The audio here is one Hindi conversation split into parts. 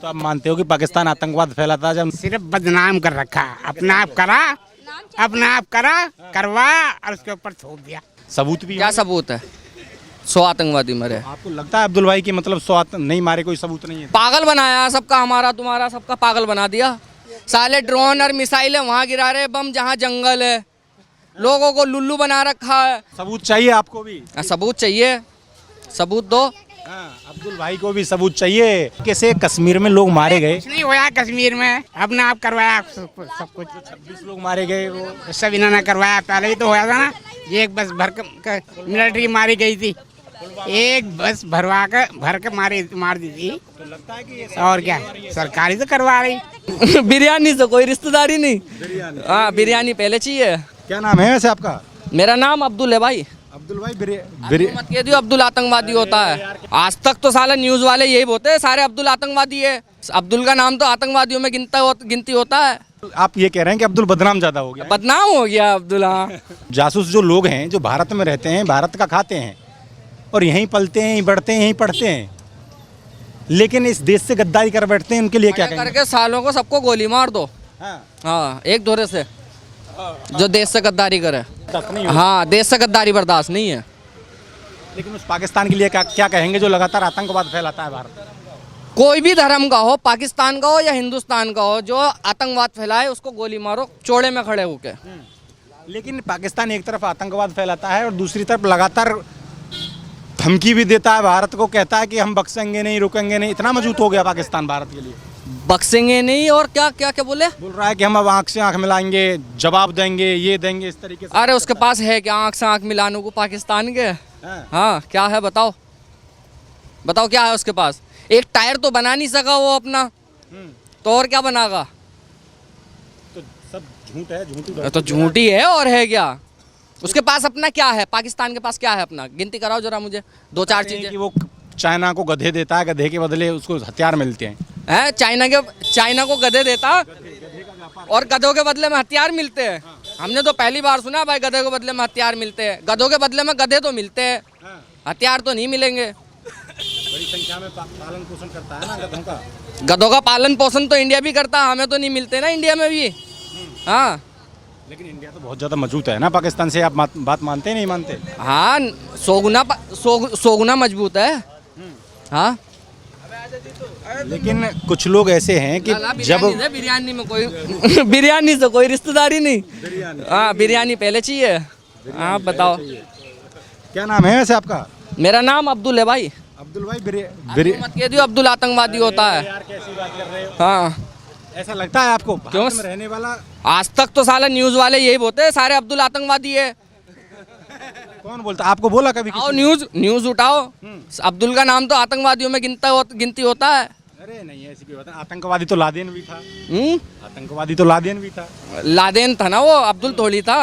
तो आप मानते हो कि पाकिस्तान आतंकवाद फैलाता है? जब सिर्फ बदनाम कर रखा, अपना आप करा करवा और उसके ऊपर थोप दिया। सबूत भी क्या है? सबूत है? 100 आतंकवादी मरे। आपको लगता है अब्दुल भाई की मतलब 100 नहीं मारे, कोई सबूत नहीं है? पागल बनाया सबका, हमारा तुम्हारा सबका पागल बना दिया। साले ड्रोन और मिसाइलें वहाँ गिरा रहे, बम जहाँ जंगल है, लोगों को लुल्लू बना रखा है। सबूत चाहिए आपको भी? सबूत चाहिए, सबूत दो। अब्दुल भाई को भी सबूत चाहिए। कैसे कश्मीर में लोग मारे गए? कुछ नहीं हुआ कश्मीर में, अपना आप करवाया सब कुछ। 26 लोग मारे गए, वो सब इन्होंने करवाया, पहले भी तो हुआ था ना। ये एक बस भर के मिलिट्री मारी गई थी, एक बस भर के मार दी थी। तो लगता है कि और क्या सरकारी तो करवा रही। बिरयानी से कोई रिश्तेदारी नहीं। हाँ, बिरयानी पहले चाहिए। क्या नाम है वैसे आपका? मेरा नाम अब्दुल है भाई। अब्दुल भाई मत कह दियो अब्दुल आतंकवादी होता है। आज तक तो साला न्यूज वाले यही बोलते हैं सारे अब्दुल आतंकवादी है। अब्दुल का नाम तो आतंकवादियों में गिनती होता है। आप ये कह रहे हैं कि अब्दुल बदनाम ज्यादा हो गया? बदनाम हो गया अब्दुल। हाँ, जासूस जो लोग हैं जो भारत में रहते हैं, भारत का खाते हैं और यहीं पलते हैं, यहीं बढ़ते हैं, यहीं पढ़ते हैं, लेकिन इस देश से गद्दारी कर बैठते हैं, उनके लिए क्या कहेंगे? करके सालों को सबको गोली मार दो। हाँ, एक धोरे से जो देश से गद्दारी करे। नहीं, हाँ, देश से गद्दारी बर्दाश्त नहीं है। लेकिन उस पाकिस्तान के लिए क्या कहेंगे जो लगातार आतंकवाद फैलाता है भारत? कोई भी धर्म का हो, पाकिस्तान का हो या हिंदुस्तान का हो, जो आतंकवाद फैलाए उसको गोली मारो चौड़े में खड़े होके। लेकिन पाकिस्तान एक तरफ आतंकवाद फैलाता है और दूसरी तरफ लगातार धमकी भी देता है भारत को, कहता है कि हम बख्शेंगे नहीं, रुकेंगे नहीं। इतना मजबूत हो गया पाकिस्तान भारत के लिए? बख्शेंगे नहीं और क्या क्या क्या बोले? बोल रहा है कि हम अब आंख से आंख मिलाएंगे, जवाब देंगे, ये देंगे, इस तरीके से। अरे उसके पास है क्या आंख से आंख मिलाने को पाकिस्तान के? हाँ, क्या है बताओ, बताओ क्या है उसके पास? एक टायर तो बना नहीं सका वो अपना, तो और क्या बनागा? तो सब झूठ है, झूठी तो झूठी है और है क्या? उसके पास अपना क्या है? पाकिस्तान के पास क्या है अपना? गिनती कराओ जरा मुझे, 2-4 चीजें। कि वो चाइना को गधे देता है, गधे के बदले उसको हथियार मिलते हैं। है चाइना को गधे देता और गधों के बदले में हथियार मिलते हैं। हमने तो पहली बार सुना भाई गधे के बदले में हथियार मिलते हैं। गधों के बदले में गधे तो मिलते हैं, हथियार तो नहीं मिलेंगे। बड़ी संख्या में पालन पोषण करता है ना गधों का। गधों का पालन पोषण तो इंडिया भी करता है, हमें तो नहीं मिलते ना इंडिया में भी। हाँ, लेकिन इंडिया तो बहुत ज्यादा मजबूत है ना पाकिस्तान से। आप बात मानते हैं नहीं मानते? हाँ, 100 गुना मजबूत है। हाँ, लेकिन कुछ लोग ऐसे हैं कि जब बिरयानी में कोई बिरयानी से कोई रिश्तेदारी नहीं। हाँ, बिरयानी पहले चाहिए। हाँ, बताओ क्या नाम है वैसे आपका? मेरा नाम अब्दुल है भाई। अब्दुल भाई मत कह दियो अब्दुल आतंकवादी होता है। यार कैसी बात कर रहे हो? हाँ, ऐसा लगता है आपको? क्यों? भारत में रहने वाला आज तक तो साला न्यूज वाले यही बोलते हैं सारे अब्दुल आतंकवादी है। कौन बोलता? आपको बोला कभी आओ किसी ने? न्यूज उठाओ। अब्दुल का नाम तो आतंकवादियों में गिनती होता है। अरे नहीं, ऐसी कोई बात नहीं। आतंकवादी तो लादेन भी था। आतंकवादी तो लादेन भी था। लादेन था ना वो, अब्दुल थोड़ी था।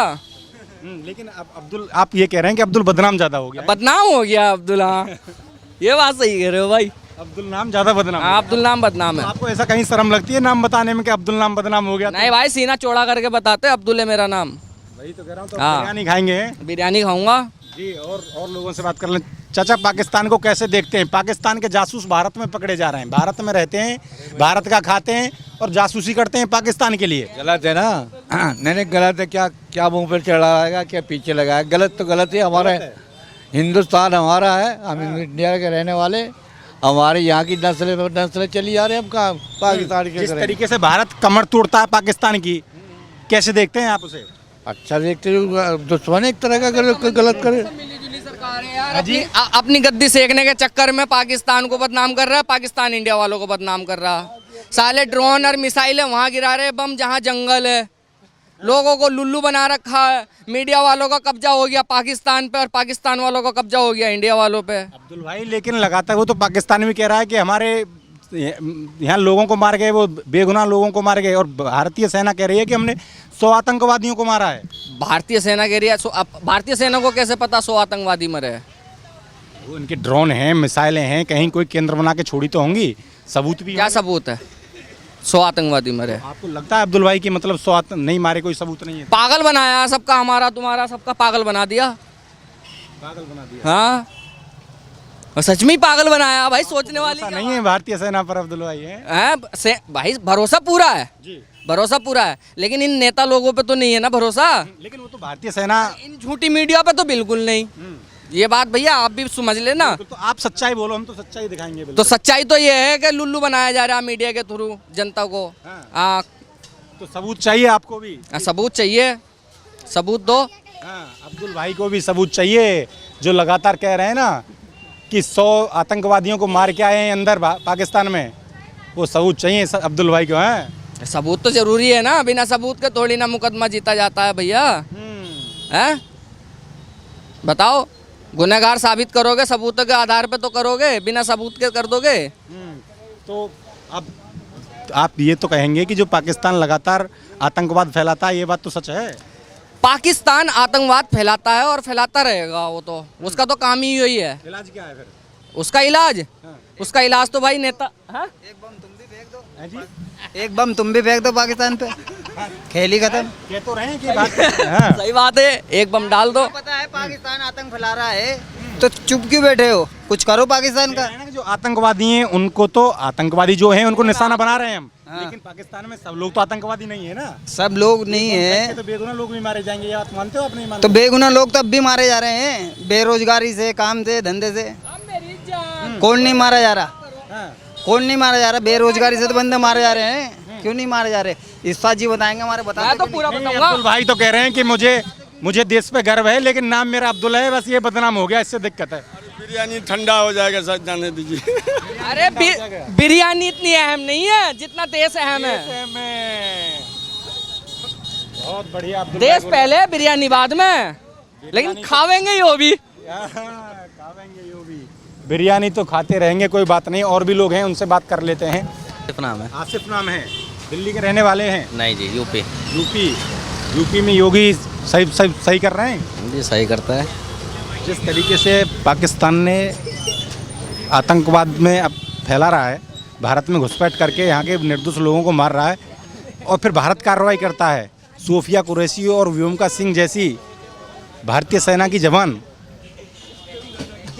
लेकिन अब अब्दुल, आप ये कह रहे हैं कि अब्दुल बदनाम ज्यादा हो गया? बदनाम हो गया अब्दुल। हाँ, ये बात सही कह रहे हो भाई। अब्दुल नाम ज्यादा बदनाम? हाँ, अब्दुल नाम बदनाम है। आपको ऐसा कहीं शर्म लगती है नाम बताने में कि अब्दुल नाम बदनाम हो गया? नहीं भाई, सीना चौड़ा करके बताते अब्दुल है मेरा नाम। वही तो कह रहा हूँ। तो हाँ। बिरयानी खाएंगे? बिरयानी खाऊंगा जी। और लोगों से बात कर लें। चाचा, पाकिस्तान को कैसे देखते हैं? पाकिस्तान के जासूस भारत में पकड़े जा रहे हैं, भारत में रहते हैं, भारत का खाते हैं और जासूसी करते हैं पाकिस्तान के लिए। गलत है ना? नहीं, गलत है। क्या मुंह पर चढ़ाएगा, क्या पीछे लगाया? गलत तो गलत है। हमारा हिंदुस्तान हमारा है, हम इंडिया के रहने वाले, हमारे यहाँ की नस्लें चली जा रही है। हम कहाँ पाकिस्तान के? जिस तरीके से भारत कमर तोड़ता है पाकिस्तान की, कैसे देखते हैं आप उसे? अच्छा देखते हो, दुश्मन एक तरह का गलत करे। अपनी गद्दी सेकने के चक्कर में पाकिस्तान को बदनाम कर रहा है, पाकिस्तान इंडिया वालों को बदनाम कर रहा है। साले ड्रोन और मिसाइलें वहाँ गिरा रहे, बम जहाँ जंगल है, लोगों को लुल्लू बना रखा है। मीडिया वालों का कब्जा हो गया पाकिस्तान पे और पाकिस्तान वालों का कब्जा हो गया इंडिया वालों पे। अब्दुल भाई, लेकिन लगातार वो तो पाकिस्तान भी कह रहा है कि हमारे यहाँ लोगों को मार गए, वो बेगुनाह लोगों को मार गए, और भारतीय सेना कह रही है कि हमने 100 आतंकवादियों को मारा है। भारतीय सेना कह रही है, भारतीय सेना को कैसे पता 100 आतंकवादी मरे हैं? वो उनके ड्रोन हैं, मिसाइलें हैं, कहीं कोई केंद्र बना के छोड़ी तो होंगी। सबूत भी? क्या सबूत है? 100 आतंकवादी मरे। आपको लगता है अब्दुल भाई की मतलब 100 नहीं मारे, कोई सबूत नहीं है? पागल बनाया सबका, हमारा तुम्हारा सबका पागल बना दिया। पागल बना दिया। हाँ, और सच में ही पागल बनाया भाई, सोचने वाली ऐसा क्या नहीं है भारतीय सेना पर अब्दुल भाई है भाई भरोसा पूरा है जी, भरोसा पूरा है, लेकिन इन नेता लोगों पे तो नहीं है ना भरोसा, लेकिन वो तो भारतीय सेना इन झूठी मीडिया पे तो बिल्कुल नहीं। ये बात भैया आप भी समझ लेना। तो आप सच्चाई बोलो, हम तो सच्चाई दिखाएंगे तो बिल्कुल। सच्चाई तो ये है कि लुल्लू बनाया जा रहा है मीडिया के थ्रू जनता को। हाँ, तो सबूत चाहिए आपको भी। सबूत चाहिए, सबूत दो। अब्दुल भाई को भी सबूत चाहिए, जो लगातार कह रहे हैं ना कि 100 आतंकवादियों को मार के आए हैं अंदर पाकिस्तान में, वो सबूत चाहिए अब्दुल भाई को। हैं सबूत तो जरूरी है ना, बिना सबूत के थोड़ी ना मुकदमा जीता जाता है भैया। हैं बताओ, गुनहगार साबित करोगे सबूतों के आधार पे तो करोगे, बिना सबूत के कर दोगे। तो अब आप ये तो कहेंगे कि जो पाकिस्तान लगातार आतंकवाद फैलाता है, ये बात तो सच है। पाकिस्तान आतंकवाद फैलाता है और फैलाता रहेगा, वो तो उसका तो काम ही यही है। इलाज क्या है फिर? उसका इलाज, उसका इलाज तो भाई नेता। हाँ? एक बम तुम भी फेंक दो पाकिस्तान पे, खेल ही खत्म। कह तो रहे हैं कि बात सही बात है, एक बम डाल दो। पता है पाकिस्तान आतंक फैला रहा है, तो चुप क्यों बैठे हो, कुछ करो पाकिस्तान का। जो आतंकवादी हैं उनको तो, आतंकवादी जो हैं उनको निशाना बना रहे हैं हम, लेकिन पाकिस्तान में सब लोग तो आतंकवादी नहीं है ना। सब लोग नहीं है तो बेगुनाह लोग भी मारे जाएंगे, ये आप मानते हो? आप नहीं मानते? तो बेगुनाह लोग तब भी मारे जा रहे हैं, बेरोजगारी से, काम से, धंधे से। कौन नहीं मारा जा रहा, कौन नहीं मारा जा रहा? बेरोजगारी से तो बंदे मारे जा रहे हैं, क्यों नहीं मारे जा रहे? इस्फा जी बताएंगे, हमारे मैं तो पूरा बताऊंगा। अब्दुल भाई तो कह रहे हैं कि मुझे देश पे गर्व है, लेकिन नाम मेरा अब्दुल है, बस ये बदनाम हो गया, इससे दिक्कत है। बिरयानी ठंडा हो जाएगा, सच जाने दीजिए। अरे बिरयानी इतनी अहम नहीं है जितना देश अहम है। बहुत बढ़िया अब्दुल देश पहले, बिरयानी बाद में, लेकिन खावेंगे ही वो भी। खावेंगे यो भी, बिरयानी तो खाते रहेंगे, कोई बात नहीं। और भी लोग हैं, उनसे बात कर लेते हैं। आसिफ नाम है। आसिफ नाम है, दिल्ली के रहने वाले हैं? नहीं जी, यूपी। यूपी में योगी सही कर रहे हैं जी, सही करता है। जिस तरीके से पाकिस्तान ने आतंकवाद में अब फैला रहा है, भारत में घुसपैठ करके यहाँ के निर्दोष लोगों को मार रहा है, और फिर भारत कार्रवाई करता है। सोफिया कुरैशी और व्योमिका सिंह जैसी भारतीय सेना की जवान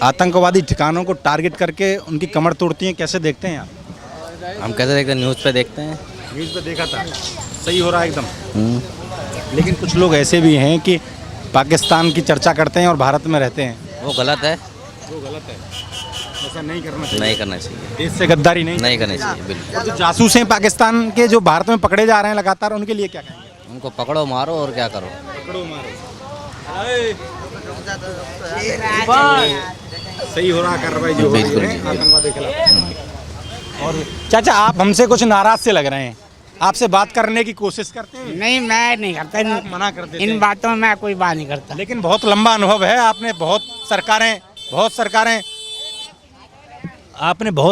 आतंकवादी ठिकानों को टारगेट करके उनकी कमर तोड़ती हैं, कैसे देखते हैं आप? हम कैसे देखते हैं? न्यूज़ पे देखते हैं। न्यूज़ पे देखा था, सही हो रहा है एकदम। लेकिन कुछ लोग ऐसे भी हैं कि पाकिस्तान की चर्चा करते हैं और भारत में रहते हैं। वो गलत है, वो गलत है, ऐसा नहीं करना चाहिए। नहीं करना चाहिए, देश से गद्दारी नहीं करनी चाहिए बिल्कुल। और जो जासूस हैं पाकिस्तान के, जो भारत में पकड़े जा रहे हैं लगातार, उनके लिए क्या कहेंगे? उनको पकड़ो, मारो और क्या करो। पकड़ो मारो, सही हो रहा कार्रवाई जो हो रही है आतंकवादी के खिलाफ। और चाचा, आप हमसे कुछ नाराज से लग रहे हैं, आपसे बात करने की कोशिश करते हैं? नहीं, मैं नहीं करता, मना कर देते इन हैं। बातों में मैं कोई बात नहीं करता। लेकिन बहुत लंबा अनुभव है, आपने बहुत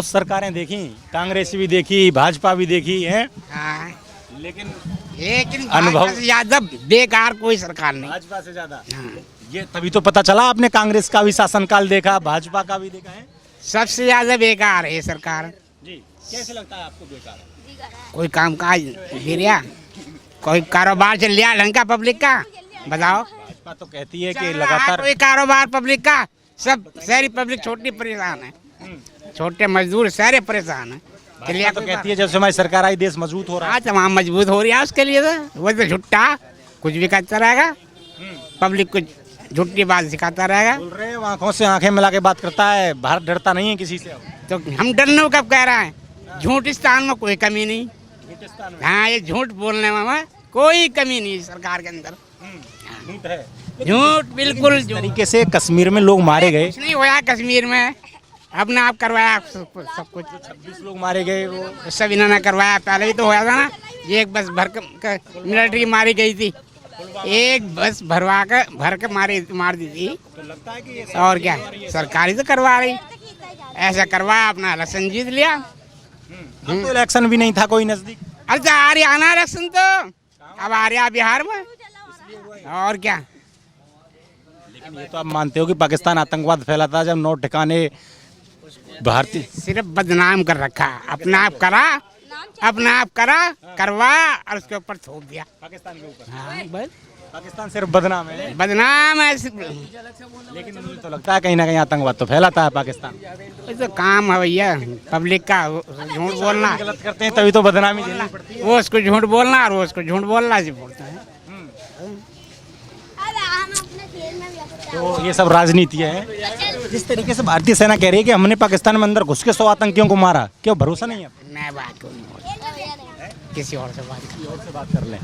सरकारें देखी, कांग्रेस भी देखी, भाजपा भी देखी है, हाँ, लेकिन अनुभव अनुभव ज्यादा बेकार कोई सरकार नहीं। भाजपा से ज्यादा। ये तभी तो पता चला, आपने कांग्रेस का भी शासनकाल देखा, भाजपा का भी देखा है। सबसे ज्यादा बेकार है ये सरकार जी, कैसे लगता है आपको बेकार? कोई काम काज गिरिया, कोई कारोबार चल लिया ढंग का पब्लिक का, बताओ। भाजपा तो कहती है कि चल रहा है लगातार कोई कारोबार पब्लिक का, सब शहरी पब्लिक छोटी परेशान है, छोटे मजदूर सारे परेशान है। भाजपा तो कहती है जब से हमारी सरकार आई देश मजबूत हो रहा है। हाँ, तमाम मजबूत हो रही है उसके लिए, तो वो तो झुट्टा कुछ भी करता रहेगा, पब्लिक को झूठी बात सिखाता रहेगा। बोल रहे हैं आंखों से आंखें मिला के बात करता है, भारत डरता नहीं है किसी से। तो हम डरने को कब कह रहे हैं? झूठिस्तान में कोई कमी नहीं। हाँ, ये झूठ बोलने में कोई कमी नहीं सरकार के अंदर, झूठ बिल्कुल। तरीके से कश्मीर में लोग मारे गए, कुछ नहीं हुआ कश्मीर में, अपने आप करवाया सब कुछ। 26 लोग मारे गए, वो सब इन्होंने करवाया, पहले भी तो हुआ था ना। ये एक बस भर के मिलिट्री मारी गई थी, एक बस भर के मार दी थी। तो लगता है कि और क्या, सरकारी तो करवा रही, ऐसा करवाया, अपना इलेक्शन जीत लिया। अब तो इलेक्शन भी नहीं था कोई नजदीक। अच्छा, हरियाणा इलेक्शन तो अब आ रहा बिहार में, और क्या। लेकिन ये तो आप मानते हो कि पाकिस्तान आतंकवाद फैलाता, जब 9 ठिकाने भारतीय सिर्फ बदनाम कर रखा, अपना आप करा करवा और उसके ऊपर थोप दिया पाकिस्तान के ऊपर। हाँ, बस पाकिस्तान सिर्फ बदनाम है, बदनाम है। लेकिन मुझे तो लगता है कहीं ना कहीं आतंकवाद तो फैलाता है पाकिस्तान। ये तो काम है भैया पब्लिक का, झूठ बोलना। गलत करते हैं तभी तो बदनामी झेलनी पड़ती है। वो उसको झूठ बोलना और वो उसको झूठ बोलना से बोलता है। तो ये सब राजनीति है। जिस तरीके से भारतीय सेना कह रही है कि हमने पाकिस्तान में अंदर घुस के 100 आतंकियों को मारा, क्यों भरोसा नहीं है? मैं बात करूँ किसी और से बात कर। और से बात कर लें।